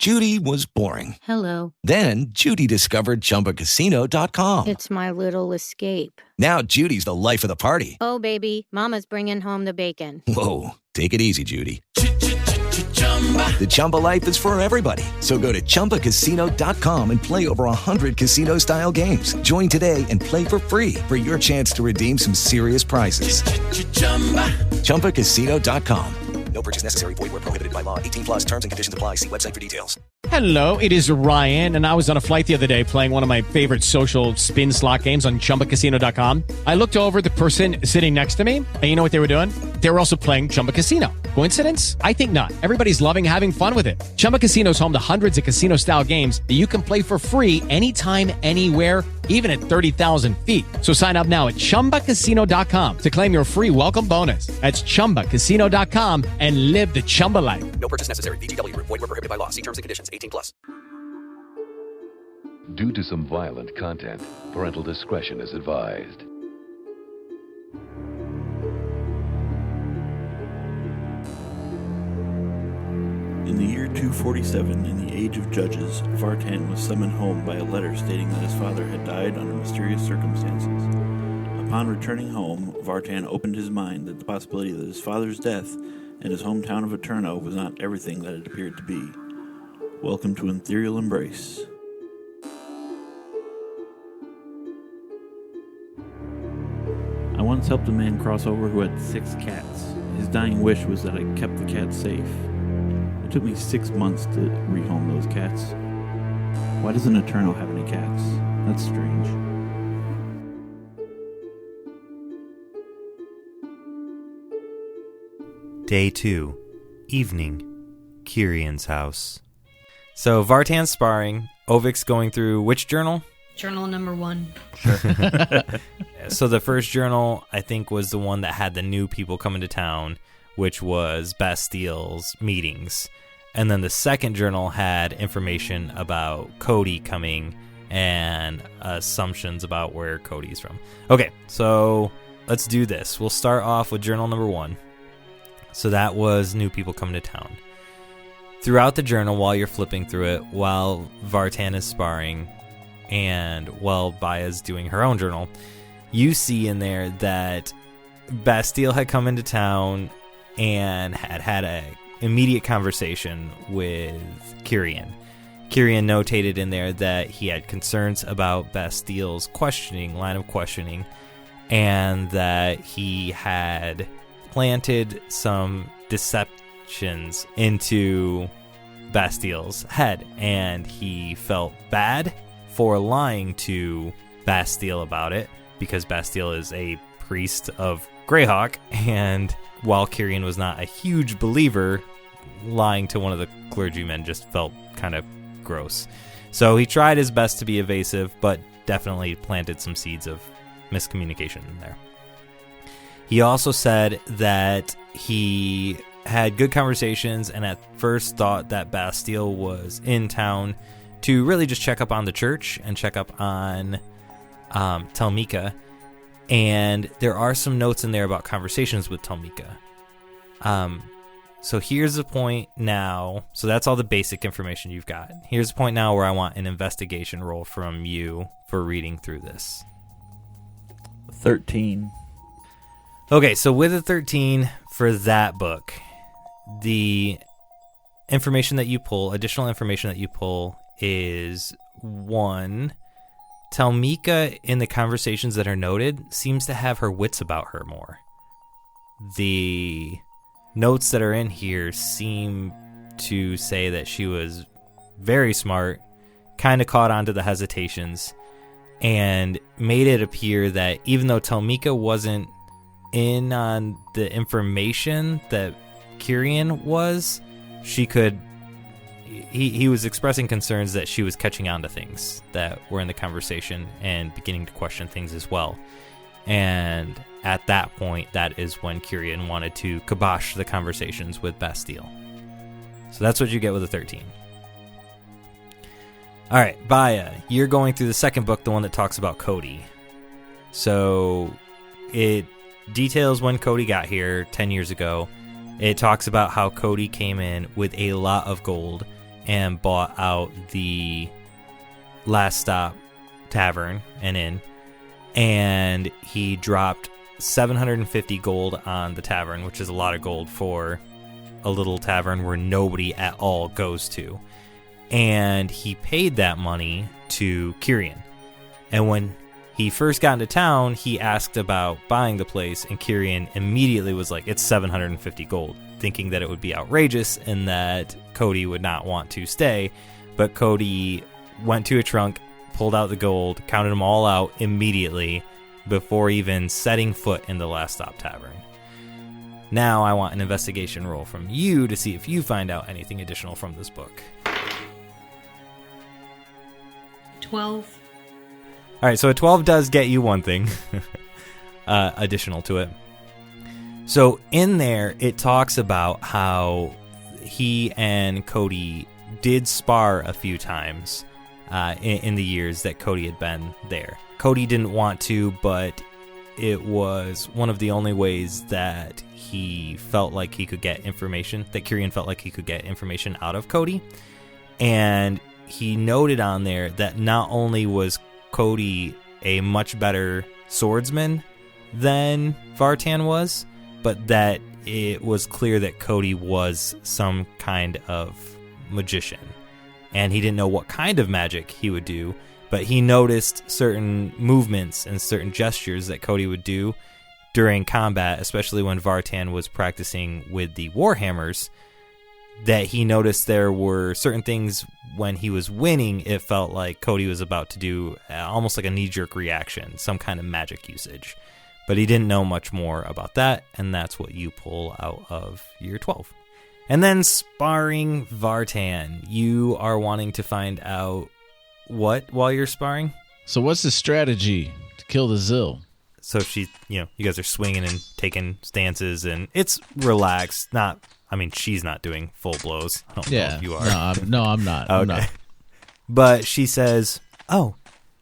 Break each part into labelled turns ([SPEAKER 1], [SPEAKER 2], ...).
[SPEAKER 1] Judy was boring.
[SPEAKER 2] Hello.
[SPEAKER 1] Then Judy discovered ChumbaCasino.com.
[SPEAKER 2] It's my little escape.
[SPEAKER 1] Now Judy's the life of the party.
[SPEAKER 2] Oh, baby, mama's bringing home the bacon.
[SPEAKER 1] Whoa, take it easy, Judy. The Chumba life is for everybody. So go to ChumbaCasino.com and play over 100 casino-style games. Join today and play for free for your chance to redeem some serious prizes. ChumbaCasino.com. No purchase necessary. Void where prohibited by law. 18 plus terms and conditions apply. See website for details.
[SPEAKER 3] Hello, it is Ryan, and I was on a flight the other day playing one of my favorite social spin slot games on ChumbaCasino.com. I looked over at the person sitting next to me, and you know what they were doing? They were also playing Chumba Casino. Coincidence? I think not. Everybody's loving having fun with it. Chumba Casino is home to hundreds of casino-style games that you can play for free anytime, anywhere, even at 30,000 feet. So sign up now at ChumbaCasino.com to claim your free welcome bonus. That's ChumbaCasino.com and live the Chumba life.
[SPEAKER 1] No purchase necessary. VGW. Void where prohibited by law. See terms and conditions. 18 plus.
[SPEAKER 4] Due to some violent content, parental discretion is advised.
[SPEAKER 5] In the year 247, in the Age of Judges, Vartan was summoned home by a letter stating that his father had died under mysterious circumstances. Upon returning home, Vartan opened his mind that the possibility that his father's death in his hometown of Eterno was not everything that it appeared to be. Welcome to Ethereal Embrace. I once helped a man cross over who had 6 cats. His dying wish was that I kept the cats safe. It took me 6 months to rehome those cats. Why doesn't Eterno have any cats? That's strange.
[SPEAKER 6] Day 2. Evening. Kiirion's house. So Vartan's sparring. Ovyck's going through which journal?
[SPEAKER 7] Journal number 1.
[SPEAKER 6] Sure. So the first journal, I think, was the one that had the new people coming to town, which was Bastile's meetings. And then the second journal had information about Cody coming and assumptions about where Cody's from. Okay, so let's do this. We'll start off with journal number 1. So that was new people coming to town. Throughout the journal, while you're flipping through it, while Vartan is sparring, and while Baya's doing her own journal, you see in there that Bastile had come into town and had a immediate conversation with Kiirion. Kiirion notated in there that he had concerns about Bastile's line of questioning, and that he had planted some deceptions into Bastile's head, and he felt bad for lying to Bastile about it, because Bastile is a priest of Greyhawk, and while Kiirion was not a huge believer, lying to one of the clergymen just felt kind of gross. So he tried his best to be evasive, but definitely planted some seeds of miscommunication in there. He also said that he had good conversations and at first thought that Bastile was in town to really just check up on the church and check up on Telmika. And there are some notes in there about conversations with Telmika. So here's the point now. So that's all the basic information you've got. Here's the point now where I want an investigation roll from you for reading through this.
[SPEAKER 5] 13.
[SPEAKER 6] Okay, so with a 13 for that book, the information that you pull, additional information that you pull is 1, Telmika in the conversations that are noted seems to have her wits about her more. The notes that are in here seem to say that she was very smart, kind of caught on to the hesitations, and made it appear that even though Telmika wasn't in on the information that Kiirion was, she could... He was expressing concerns that she was catching on to things that were in the conversation and beginning to question things as well. And at that point, that is when Kiirion wanted to kibosh the conversations with Bastile. So that's what you get with a 13. All right, Baya, you're going through the second book, the one that talks about Cody. So it details when Cody got here 10 years ago. It talks about how Cody came in with a lot of gold and bought out the Last Stop Tavern and Inn, and he dropped 750 gold on the tavern, which is a lot of gold for a little tavern where nobody at all goes to. And he paid that money to Kiirion. And when he first got into town, he asked about buying the place, and Kiirion immediately was like, it's 750 gold, thinking that it would be outrageous and that Cody would not want to stay. But Cody went to a trunk, pulled out the gold, counted them all out immediately before even setting foot in the Last Stop Tavern. Now I want an investigation roll from you to see if you find out anything additional from this book.
[SPEAKER 7] 12.
[SPEAKER 6] All right, so a 12 does get you one thing additional to it. So in there, it talks about how he and Cody did spar a few times in the years that Cody had been there. Cody didn't want to, but it was one of the only ways that he felt like he could get information, that Kiirion felt like he could get information out of Cody. And he noted on there that not only was Cody a much better swordsman than Vartan was, but that it was clear that Cody was some kind of magician. And he didn't know what kind of magic he would do, but he noticed certain movements and certain gestures that Cody would do during combat, especially when Vartan was practicing with the Warhammers, that he noticed there were certain things when he was winning, it felt like Cody was about to do almost like a knee-jerk reaction, some kind of magic usage. But he didn't know much more about that, and that's what you pull out of year 12. And then sparring Vartan. You are wanting to find out what while you're sparring?
[SPEAKER 8] So what's the strategy to kill the Zill?
[SPEAKER 6] So you guys are swinging and taking stances, and it's relaxed. She's not doing full blows. I don't know if you are.
[SPEAKER 8] I'm not.
[SPEAKER 6] Okay.
[SPEAKER 8] I'm not.
[SPEAKER 6] But she says, oh,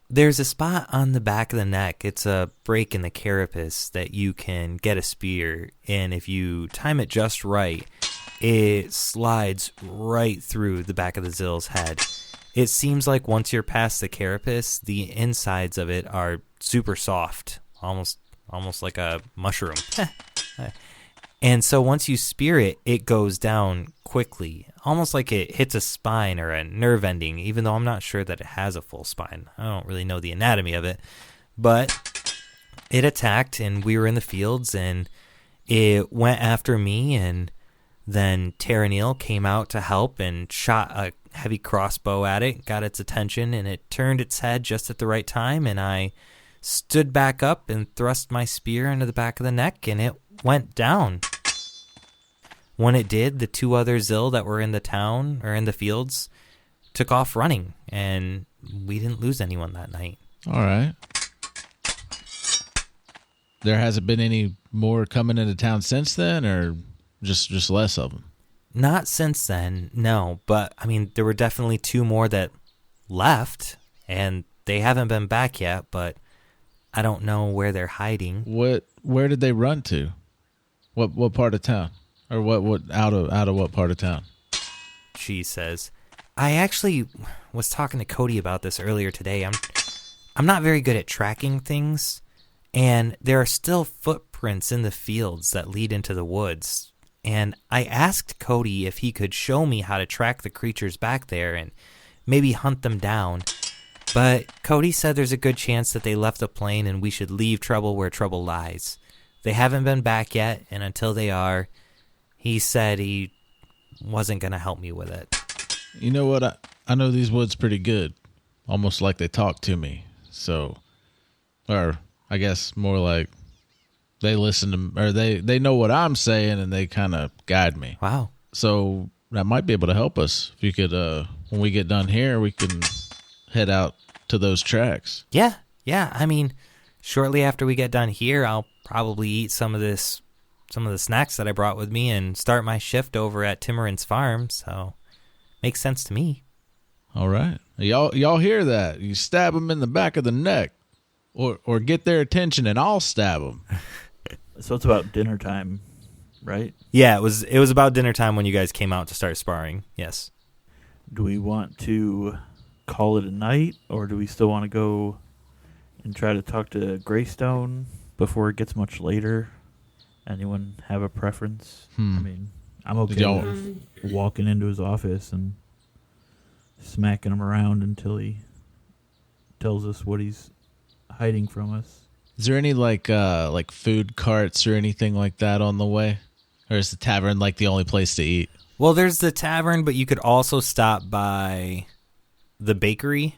[SPEAKER 6] there's a spot on the back of the neck. It's a break in the carapace that you can get a spear, and if you time it just right, it slides right through the back of the Zill's head. It seems like once you're past the carapace, the insides of it are super soft, almost like a mushroom. And so once you spear it, it goes down quickly, almost like it hits a spine or a nerve ending, even though I'm not sure that it has a full spine. I don't really know the anatomy of it. But it attacked, and we were in the fields, and it went after me, and then Terranil came out to help and shot a heavy crossbow at it, got its attention, and it turned its head just at the right time, and I stood back up and thrust my spear into the back of the neck, and it went down. When it did, the two other Zill that were in the town or in the fields took off running, and we didn't lose anyone that night.
[SPEAKER 8] All right. There hasn't been any more coming into town since then, or just less of them?
[SPEAKER 6] Not since then, no. But, there were definitely two more that left, and they haven't been back yet, but I don't know where they're hiding.
[SPEAKER 8] Where did they run to? What part of town? Or what out of what part of town?
[SPEAKER 6] She says, I actually was talking to Cody about this earlier today. I'm not very good at tracking things, and there are still footprints in the fields that lead into the woods. And I asked Cody if he could show me how to track the creatures back there and maybe hunt them down. But Cody said there's a good chance that they left the plane and we should leave trouble where trouble lies. They haven't been back yet, and until they are, he said he wasn't going to help me with it.
[SPEAKER 8] You know what? I know these woods pretty good. Almost like they talk to me. So, or I guess more like they listen to, or they know what I'm saying and they kind of guide me.
[SPEAKER 6] Wow.
[SPEAKER 8] So that might be able to help us. If you could, when we get done here, we can head out to those tracks.
[SPEAKER 6] Yeah. Shortly after we get done here, I'll probably eat some of the snacks that I brought with me and start my shift over at Timorin's farm. So makes sense to me.
[SPEAKER 8] All right. Y'all hear that? You stab them in the back of the neck or get their attention and I'll stab them.
[SPEAKER 5] So it's about dinner time, right?
[SPEAKER 6] Yeah, it was about dinner time when you guys came out to start sparring. Yes.
[SPEAKER 5] Do we want to call it a night, or do we still want to go and try to talk to Greystone before it gets much later? Anyone have a preference? I mean, I'm okay with walking into his office and smacking him around until he tells us what he's hiding from us.
[SPEAKER 8] Is there any like food carts or anything like that on the way? Or is the tavern like the only place to eat?
[SPEAKER 6] Well, there's the tavern, but you could also stop by the bakery.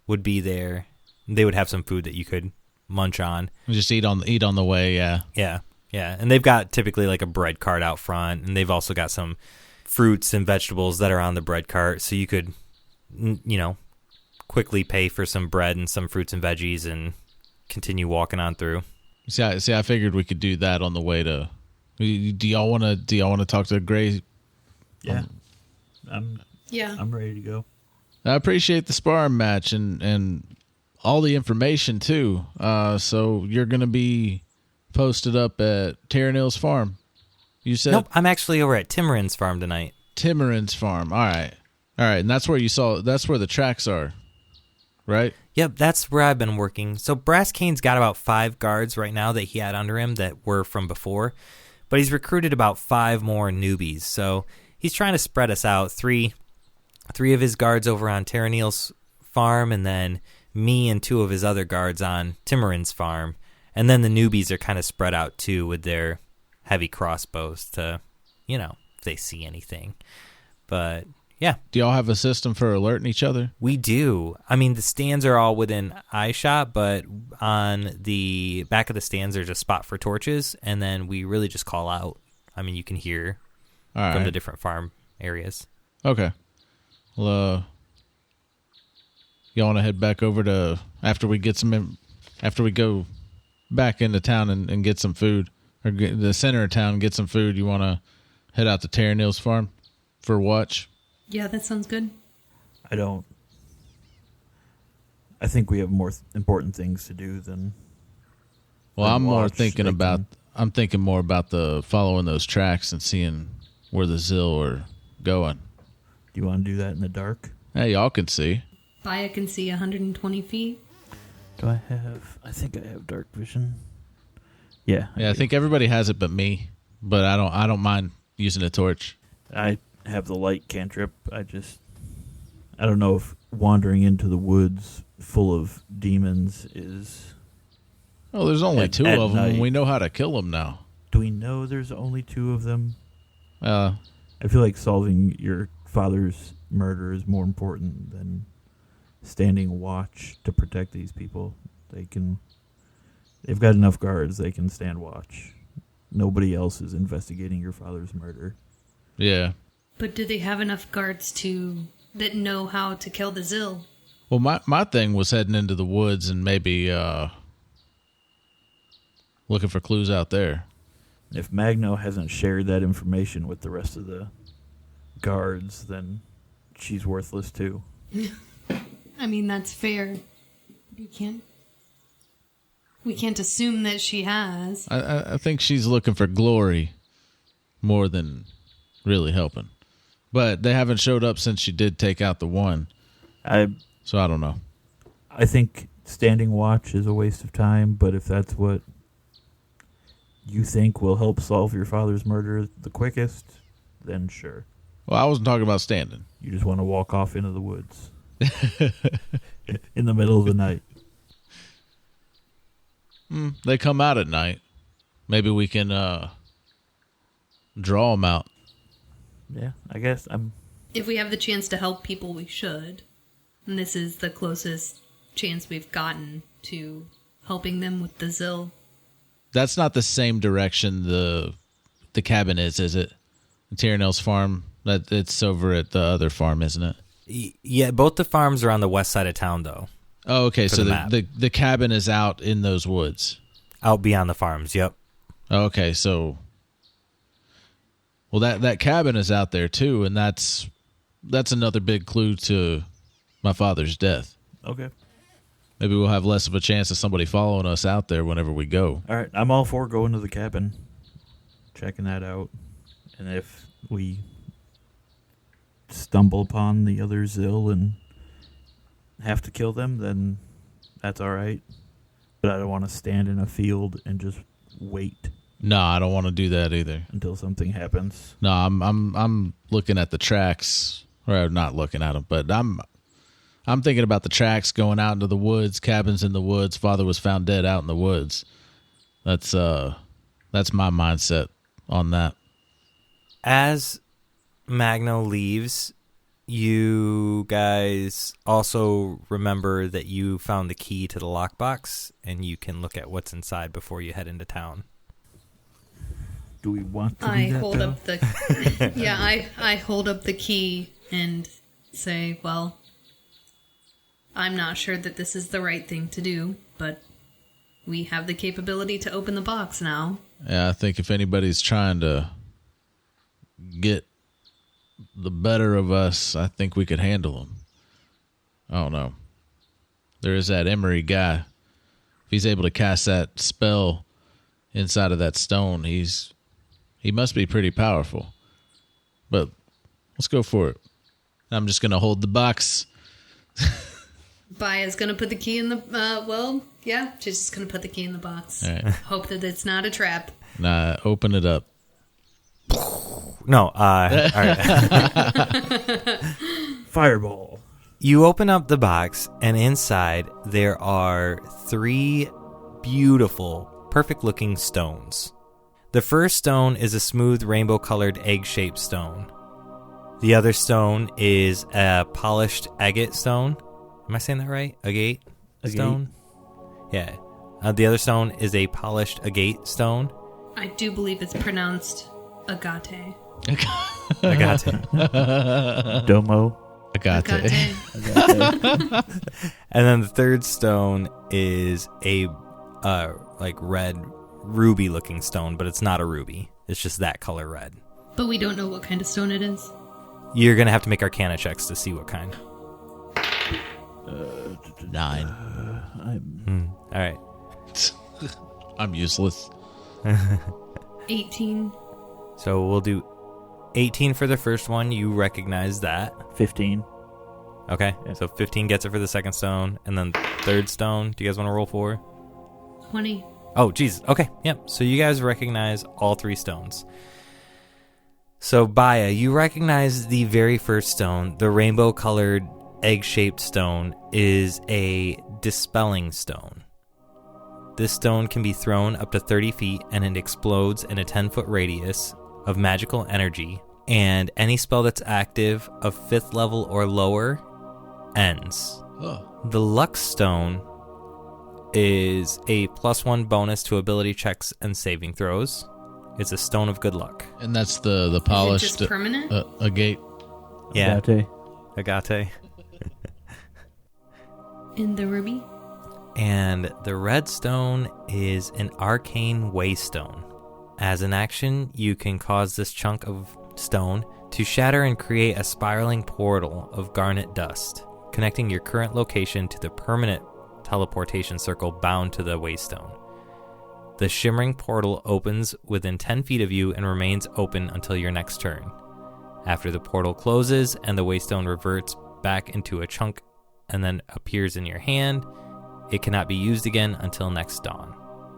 [SPEAKER 6] Would be there. They would have some food that you could munch on.
[SPEAKER 8] Just eat on the way, yeah.
[SPEAKER 6] Yeah. And they've got typically like a bread cart out front, and they've also got some fruits and vegetables that are on the bread cart, so you could, quickly pay for some bread and some fruits and veggies and continue walking on through.
[SPEAKER 8] See, I figured we could do that on the way to. Do y'all want to talk to Gray?
[SPEAKER 5] Yeah, I'm ready to go.
[SPEAKER 8] I appreciate the sparring match and all the information too. So you're gonna be posted up at Terranil's farm. You said?
[SPEAKER 6] Nope, I'm actually over at Timorin's farm tonight.
[SPEAKER 8] Timorin's farm. All right, and that's where that's where the tracks are, right?
[SPEAKER 6] Yep, that's where I've been working. So Brass Cane's got about 5 guards right now that he had under him that were from before, but he's recruited about 5 more newbies. So he's trying to spread us out. Three of his guards over on Terranil's farm, and then me and 2 of his other guards on Timorin's farm. And then the newbies are kind of spread out too with their heavy crossbows to, if they see anything. But yeah.
[SPEAKER 8] Do y'all have a system for alerting each other?
[SPEAKER 6] We do. I mean, the stands are all within eye shot, but on the back of the stands there's a spot for torches, and then we really just call out. I mean, you can hear from the different farm areas.
[SPEAKER 8] Okay. Well, y'all want to head back over to after we go back into town and get some food, or get the center of town and get some food? You want to head out to Terranil's farm for watch?
[SPEAKER 7] Yeah, that sounds good.
[SPEAKER 5] I think we have more important things to do than.
[SPEAKER 8] Well, I'm thinking more about the following those tracks and seeing where the Zill are going.
[SPEAKER 5] Do you want to do that in the dark?
[SPEAKER 8] Hey, y'all can see.
[SPEAKER 7] Baya can see 120 feet.
[SPEAKER 5] Do I have? I think I have dark vision. Yeah.
[SPEAKER 8] I think everybody has it but me. But I don't mind using a torch.
[SPEAKER 5] I have the light cantrip. I don't know if wandering into the woods full of demons is.
[SPEAKER 8] Oh, there's only 2 of them,
[SPEAKER 5] night.
[SPEAKER 8] and we know how to kill them now.
[SPEAKER 5] Do we know there's only 2 of them?
[SPEAKER 8] I
[SPEAKER 5] feel like solving your father's murder is more important than standing watch to protect these people. They've got enough guards, they can stand watch. Nobody else is investigating your father's murder.
[SPEAKER 8] Yeah.
[SPEAKER 7] But do they have enough guards that know how to kill the Zill?
[SPEAKER 8] Well, my thing was heading into the woods and maybe looking for clues out there.
[SPEAKER 5] If Magno hasn't shared that information with the rest of the guards, then she's worthless too.
[SPEAKER 7] I mean, that's fair. We can't assume that she has.
[SPEAKER 8] I think she's looking for glory more than really helping. But they haven't showed up since she did take out the one. So I don't know.
[SPEAKER 5] I think standing watch is a waste of time, but if that's what you think will help solve your father's murder the quickest, then sure.
[SPEAKER 8] Well, I wasn't talking about standing.
[SPEAKER 5] You just want to walk off into the woods in the middle of the night.
[SPEAKER 8] They come out at night. Maybe we can draw them out.
[SPEAKER 5] Yeah, I guess
[SPEAKER 7] If we have the chance to help people, we should. And this is the closest chance we've gotten to helping them with the Zill.
[SPEAKER 8] That's not the same direction the cabin is it? Terranil's farm. It's over at the other farm, isn't it?
[SPEAKER 6] Yeah, both the farms are on the west side of town, though.
[SPEAKER 8] Oh, okay. So the cabin is out in those woods.
[SPEAKER 6] Out beyond the farms, yep.
[SPEAKER 8] Okay, so well that cabin is out there too, and that's another big clue to my father's death.
[SPEAKER 5] Okay.
[SPEAKER 8] Maybe we'll have less of a chance of somebody following us out there whenever we go.
[SPEAKER 5] All right, I'm all for going to the cabin, checking that out, and if we stumble upon the other Zill and have to kill them, then that's all right. But I don't want to stand in a field and just wait.
[SPEAKER 8] No, I don't want to do that either.
[SPEAKER 5] Until something happens.
[SPEAKER 8] No, I'm looking at the tracks, or not looking at them, but I'm thinking about the tracks going out into the woods, cabins in the woods. Father was found dead out in the woods. That's my mindset on that.
[SPEAKER 6] As Magno leaves, you guys also remember that you found the key to the lockbox, and you can look at what's inside before you head into town.
[SPEAKER 5] Do we want to
[SPEAKER 7] I
[SPEAKER 5] do that,
[SPEAKER 7] hold
[SPEAKER 5] though?
[SPEAKER 7] up the yeah, I hold up the key and say, well, I'm not sure that this is the right thing to do, but we have the capability to open the box now.
[SPEAKER 8] Yeah, I think if anybody's trying to get the better of us, I think we could handle them. I don't know. There is that Emery guy. If he's able to cast that spell inside of that stone, he must be pretty powerful. But let's go for it. I'm just going to hold the box.
[SPEAKER 7] Baya's gonna put the key in the, she's just gonna put the key in the box.
[SPEAKER 8] All right.
[SPEAKER 7] Hope that it's not a trap.
[SPEAKER 8] Nah, open it up.
[SPEAKER 6] No, all right.
[SPEAKER 5] Fireball.
[SPEAKER 6] You open up the box, and inside there are 3 beautiful, perfect-looking stones. The first stone is a smooth, rainbow-colored, egg-shaped stone. The other stone is a polished agate stone. Am I saying that right? Agate stone? Yeah. The other stone is a polished agate stone.
[SPEAKER 7] I do believe it's pronounced agate.
[SPEAKER 6] Agate.
[SPEAKER 5] Domo.
[SPEAKER 8] Agate.
[SPEAKER 6] And then the third stone is a red ruby looking stone, but it's not a ruby. It's just that color red.
[SPEAKER 7] But we don't know what kind of stone it is.
[SPEAKER 6] You're going to have to make Arcana checks to see what kind.
[SPEAKER 8] 9.
[SPEAKER 6] All right.
[SPEAKER 8] I'm useless.
[SPEAKER 7] 18.
[SPEAKER 6] So we'll do 18 for the first one. You recognize that.
[SPEAKER 5] 15.
[SPEAKER 6] Okay.
[SPEAKER 5] Yeah.
[SPEAKER 6] So 15 gets it for the second stone. And then third stone. Do you guys want to roll for?
[SPEAKER 7] 20.
[SPEAKER 6] Oh, geez. Okay. Yep. So you guys recognize all 3 stones. So Baya, you recognize the very first stone, the rainbow-colored egg-shaped stone, is a dispelling stone. This stone can be thrown up to 30 feet, and it explodes in a 10-foot radius of magical energy, and any spell that's active of 5th level or lower ends.
[SPEAKER 8] Oh.
[SPEAKER 6] The Lux stone is a +1 bonus to ability checks and saving throws. It's a stone of good luck.
[SPEAKER 8] And that's the polished
[SPEAKER 7] Is it just permanent?
[SPEAKER 8] agate.
[SPEAKER 6] Yeah.
[SPEAKER 5] Agate.
[SPEAKER 6] Agate.
[SPEAKER 7] In the ruby?
[SPEAKER 6] And the red stone is an arcane waystone. As an action, you can cause this chunk of stone to shatter and create a spiraling portal of garnet dust, connecting your current location to the permanent teleportation circle bound to the waystone. The shimmering portal opens within 10 feet of you and remains open until your next turn. After the portal closes and the waystone reverts back into a chunk and then appears in your hand, it cannot be used again until next dawn.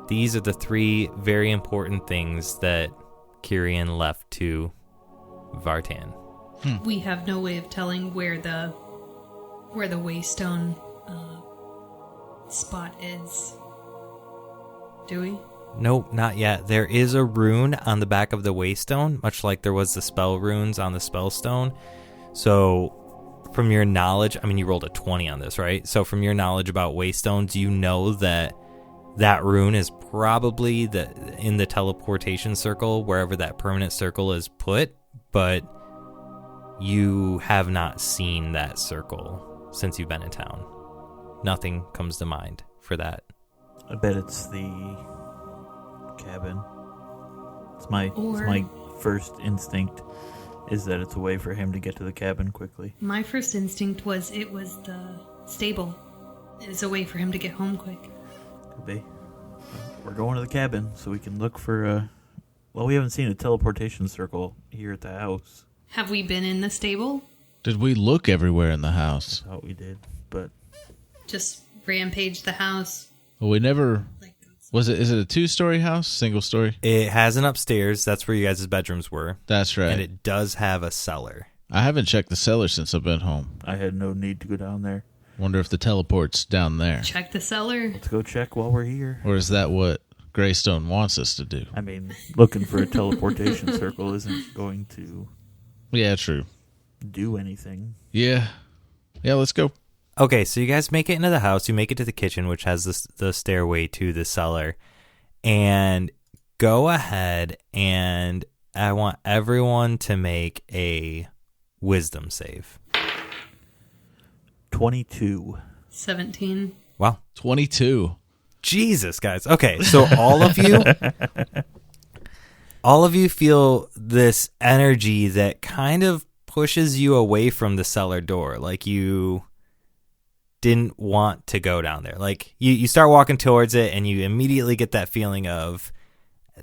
[SPEAKER 6] These are the 3 very important things that Kiirion left to Vartan.
[SPEAKER 7] We have no way of telling where the waystone spot is. Do we?
[SPEAKER 6] Nope, not yet. There is a rune on the back of the waystone, much like there was the spell runes on the spell stone. So, from your knowledge, I mean, you rolled a 20 on this, right? So, from your knowledge about waystones, you know that rune is probably in the teleportation circle, wherever that permanent circle is put, but you have not seen that circle since you've been in town. Nothing comes to mind for that.
[SPEAKER 5] I bet it's the cabin. It's my first instinct is that it's a way for him to get to the cabin quickly.
[SPEAKER 7] My first instinct was it was the stable. It's a way for him to get home quick.
[SPEAKER 5] Could be. We're going to the cabin so we can look for we haven't seen a teleportation circle here at the house.
[SPEAKER 7] Have we been in the stable?
[SPEAKER 8] Did we look everywhere in the house?
[SPEAKER 5] I thought we did, but
[SPEAKER 7] Just rampage the house.
[SPEAKER 8] Well, we never...
[SPEAKER 7] Like,
[SPEAKER 8] Is it a 2-story house? Single story?
[SPEAKER 6] It has an upstairs. That's where you guys' bedrooms were.
[SPEAKER 8] That's right.
[SPEAKER 6] And it does have a cellar.
[SPEAKER 8] I haven't checked the cellar since I've been home.
[SPEAKER 5] I had no need to go down there.
[SPEAKER 8] Wonder if the teleport's down there.
[SPEAKER 7] check the cellar.
[SPEAKER 5] Let's go check while we're here.
[SPEAKER 8] Or is that what Greystone wants us to do?
[SPEAKER 5] I mean, looking for a teleportation circle isn't going to
[SPEAKER 8] Yeah, true.
[SPEAKER 5] do anything.
[SPEAKER 8] Yeah. Yeah, let's go.
[SPEAKER 6] Okay, so you guys make it into the house. You make it to the kitchen, which has the stairway to the cellar. And go ahead, and I want everyone to make a wisdom save.
[SPEAKER 5] 22.
[SPEAKER 7] 17.
[SPEAKER 6] Wow.
[SPEAKER 8] 22.
[SPEAKER 6] Jesus, guys. Okay, so all of you feel this energy that kind of pushes you away from the cellar door. Like you didn't want to go down there. Like you start walking towards it and you immediately get that feeling of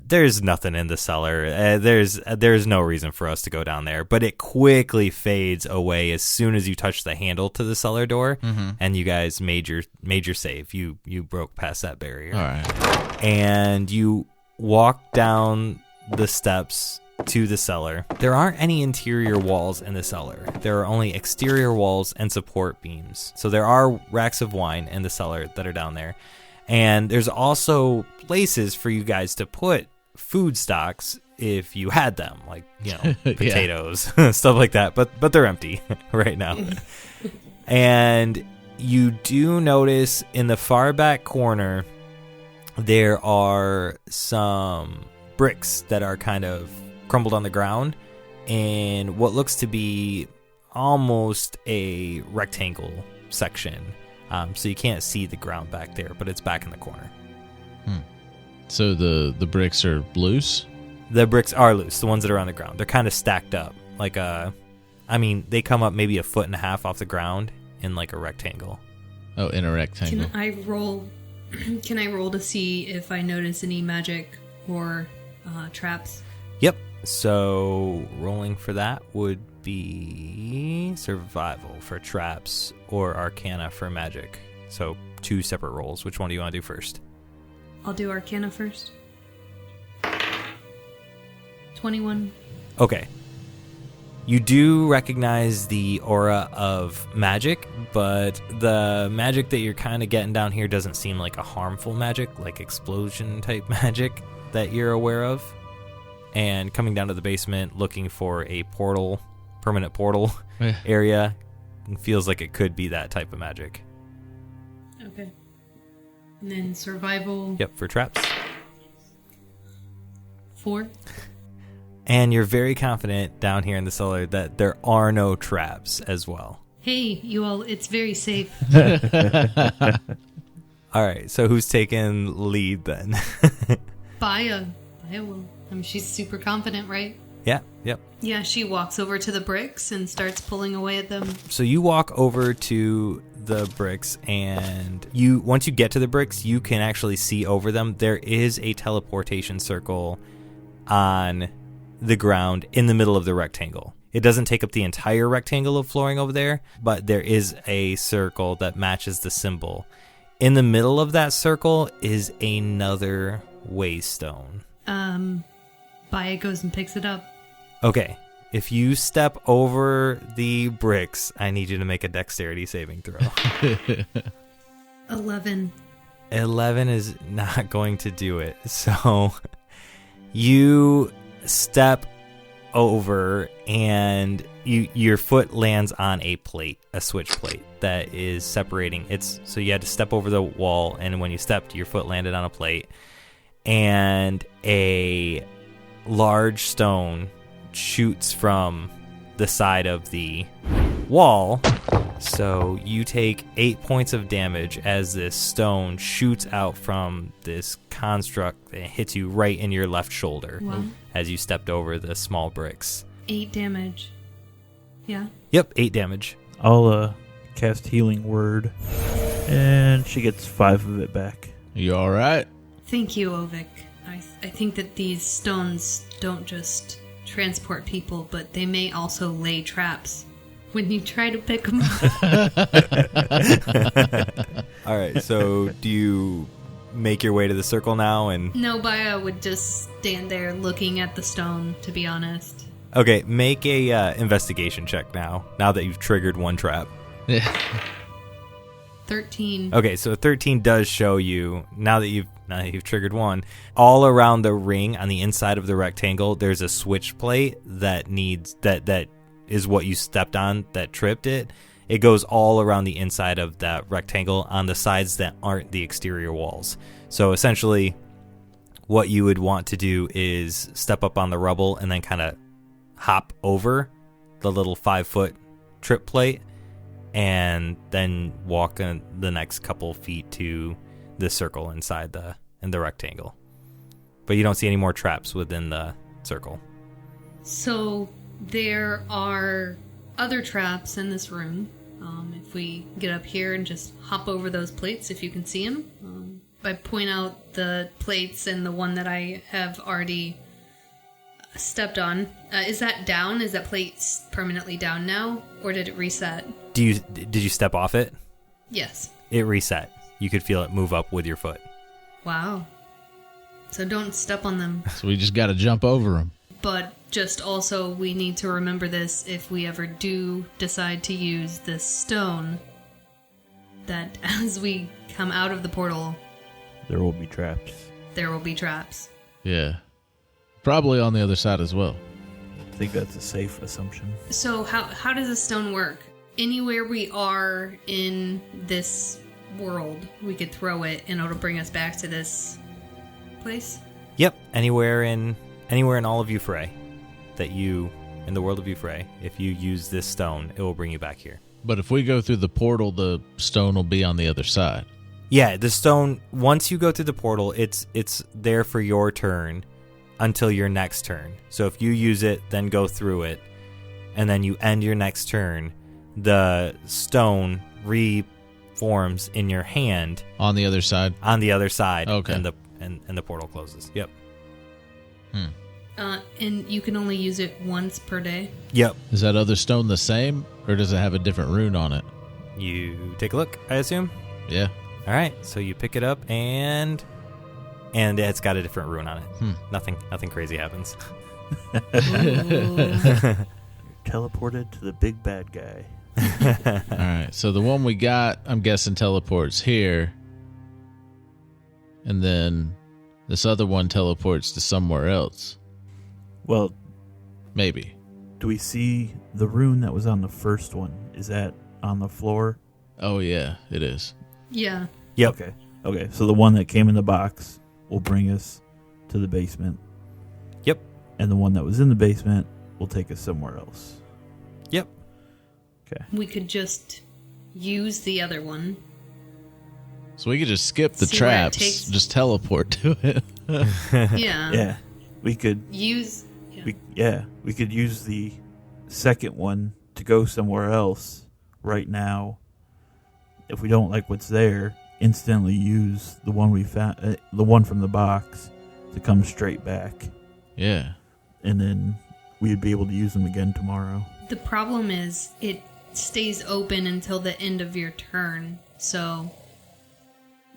[SPEAKER 6] there's nothing in the cellar. There's no reason for us to go down there. But it quickly fades away as soon as you touch the handle to the cellar door, and you guys made your save. You broke past that barrier.
[SPEAKER 8] All right.
[SPEAKER 6] And you walk down the steps to the cellar. There aren't any interior walls in the cellar. There are only exterior walls and support beams. So there are racks of wine in the cellar that are down there. And there's also places for you guys to put food stocks if you had them, like, potatoes, stuff like that. But they're empty right now. And you do notice in the far back corner, there are some bricks that are kind of crumbled on the ground in what looks to be almost a rectangle section. So you can't see the ground back there, but it's back in the corner.
[SPEAKER 8] So the bricks are loose?
[SPEAKER 6] The bricks are loose, the ones that are on the ground. They're kind of stacked up. Like they come up maybe 1.5 feet off the ground in like a rectangle.
[SPEAKER 8] Oh, in a rectangle.
[SPEAKER 7] Can I roll to see if I notice any magic or traps?
[SPEAKER 6] Yep. So rolling for that would be survival for traps or arcana for magic. So 2 separate rolls. Which one do you want to do first?
[SPEAKER 7] I'll do arcana first. 21.
[SPEAKER 6] Okay. You do recognize the aura of magic, but the magic that you're kind of getting down here doesn't seem like a harmful magic, like explosion type magic that you're aware of. And coming down to the basement looking for a portal, permanent portal area, feels like it could be that type of magic.
[SPEAKER 7] Okay. And then survival.
[SPEAKER 6] Yep, for traps.
[SPEAKER 7] 4.
[SPEAKER 6] And you're very confident down here in the cellar that there are no traps as well.
[SPEAKER 7] Hey, you all, it's very safe.
[SPEAKER 6] All right, so who's taking lead then?
[SPEAKER 7] Baya will. I mean, she's super confident, right?
[SPEAKER 6] Yeah, yep.
[SPEAKER 7] Yeah, she walks over to the bricks and starts pulling away at them.
[SPEAKER 6] So you walk over to the bricks, and once you get to the bricks, you can actually see over them. There is a teleportation circle on the ground in the middle of the rectangle. It doesn't take up the entire rectangle of flooring over there, but there is a circle that matches the symbol. In the middle of that circle is another waystone.
[SPEAKER 7] Baya goes and picks it up.
[SPEAKER 6] Okay, if you step over the bricks, I need you to make a dexterity saving throw.
[SPEAKER 7] 11.
[SPEAKER 6] 11 is not going to do it. So you step over and your foot lands on a plate, a switch plate that is separating. So you had to step over the wall, and when you stepped, your foot landed on a plate, and a large stone shoots from the side of the wall. So you take 8 points of damage as this stone shoots out from this construct that hits you right in your left shoulder.
[SPEAKER 7] Wow.
[SPEAKER 6] As you stepped over the small bricks.
[SPEAKER 7] 8 damage. Yeah?
[SPEAKER 6] Yep, 8 damage.
[SPEAKER 5] I'll cast Healing Word, and she gets 5 of it back.
[SPEAKER 8] You all right?
[SPEAKER 7] Thank you, Ovyck. I think that these stones don't just transport people, but they may also lay traps when you try to pick them up.
[SPEAKER 6] All right, so do you make your way to the circle now? And
[SPEAKER 7] No, Baya would just stand there looking at the stone, to be honest.
[SPEAKER 6] okay, make a investigation check now that you've triggered one trap.
[SPEAKER 8] Yeah.
[SPEAKER 7] 13.
[SPEAKER 6] Okay, so 13 does show you, now that you've triggered one, all around the ring on the inside of the rectangle, there's a switch plate that is what you stepped on that tripped it. It goes all around the inside of that rectangle on the sides that aren't the exterior walls. So essentially, what you would want to do is step up on the rubble and then kind of hop over the little 5-foot trip plate, and then walk the next couple feet to the circle inside the rectangle. But you don't see any more traps within the circle.
[SPEAKER 7] So there are other traps in this room. If we get up here and just hop over those plates, if you can see them. I point out the plates and the one that I have already stepped on. Is that down? Is that plate permanently down now? Or did it reset?
[SPEAKER 6] Did you step off it?
[SPEAKER 7] Yes.
[SPEAKER 6] It reset. You could feel it move up with your foot.
[SPEAKER 7] Wow. So don't step on them.
[SPEAKER 8] So we just got to jump over them.
[SPEAKER 7] But just also, we need to remember this if we ever do decide to use this stone, that as we come out of the portal,
[SPEAKER 5] There will be traps.
[SPEAKER 7] there will be traps.
[SPEAKER 8] Yeah. Probably on the other side as well.
[SPEAKER 5] I think that's a safe assumption.
[SPEAKER 7] So how does the stone work? Anywhere we are in this world, we could throw it and it'll bring us back to this place?
[SPEAKER 6] Yep, anywhere in all of Euphrae in the world of Euphrae, if you use this stone, it will bring you back here.
[SPEAKER 8] But if we go through the portal, the stone will be on the other side.
[SPEAKER 6] Yeah, the stone, once you go through the portal, it's there for your turn until your next turn. So if you use it, then go through it, and then you end your next turn, the stone reforms in your hand
[SPEAKER 8] On the other side?
[SPEAKER 6] on the other side.
[SPEAKER 8] Okay.
[SPEAKER 6] And the portal closes. Yep.
[SPEAKER 7] And you can only use it once per day?
[SPEAKER 6] Yep.
[SPEAKER 8] Is that other stone the same, or does it have a different rune on it?
[SPEAKER 6] You take a look, I assume?
[SPEAKER 8] Yeah.
[SPEAKER 6] All right, so you pick it up, and it's got a different rune on it. Nothing crazy happens.
[SPEAKER 5] Teleported to the big bad guy.
[SPEAKER 8] All right. So the one we got, I'm guessing, teleports here. And then this other one teleports to somewhere else.
[SPEAKER 5] Well,
[SPEAKER 8] Maybe.
[SPEAKER 5] do we see the rune that was on the first one? Is that on the floor?
[SPEAKER 8] Oh, yeah, it is.
[SPEAKER 7] Yeah.
[SPEAKER 6] Yep.
[SPEAKER 5] Okay. So the one that came in the box will bring us to the basement.
[SPEAKER 6] Yep.
[SPEAKER 5] And the one that was in the basement will take us somewhere else.
[SPEAKER 6] Yep.
[SPEAKER 5] Okay.
[SPEAKER 7] We could just use the other one.
[SPEAKER 8] So we could just skip the
[SPEAKER 7] See where it
[SPEAKER 8] traps,
[SPEAKER 7] takes-
[SPEAKER 8] just teleport to it.
[SPEAKER 7] Yeah.
[SPEAKER 5] Yeah. We could
[SPEAKER 7] Use...
[SPEAKER 5] we could use the second one to go somewhere else right now. If we don't like what's there, instantly use the one we found, the one from the box, to come straight back,
[SPEAKER 8] Yeah.
[SPEAKER 5] and then we'd be able to use them again tomorrow.
[SPEAKER 7] The problem is it stays open until the end of your turn, so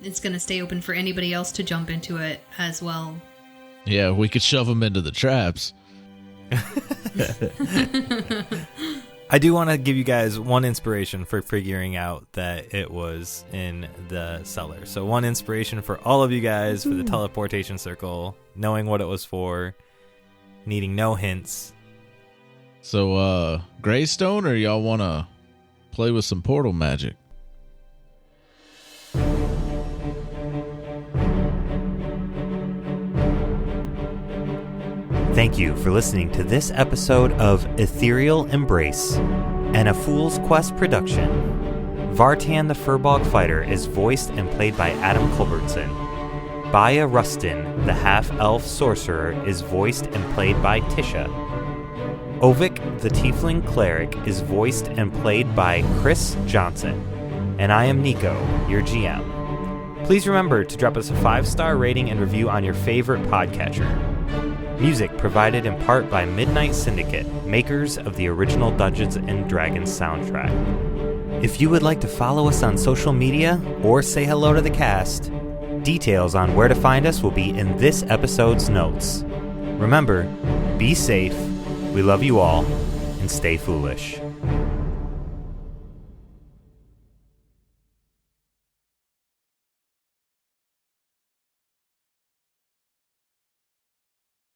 [SPEAKER 7] it's going to stay open for anybody else to jump into it as well.
[SPEAKER 8] Yeah, we could shove them into the traps.
[SPEAKER 6] I do want to give you guys one inspiration for figuring out that it was in the cellar. So one inspiration for all of you guys for the teleportation circle, knowing what it was for, needing no hints.
[SPEAKER 8] So, Greystone, or y'all want to play with some portal magic?
[SPEAKER 6] Thank you for listening to this episode of Ethereal Embrace, and a Fool's Quest production. Vartan the Furbolg fighter is voiced and played by Adam Culbertson. Baya Rustin, the half-elf sorcerer, is voiced and played by Tisha. Ovyck, the tiefling cleric, is voiced and played by Chris Johnson. And I am Nico, your GM. Please remember to drop us a 5-star rating and review on your favorite podcatcher. Music provided in part by Midnight Syndicate, makers of the original Dungeons & Dragons soundtrack. If you would like to follow us on social media or say hello to the cast, details on where to find us will be in this episode's notes. Remember, be safe, we love you all, and stay foolish.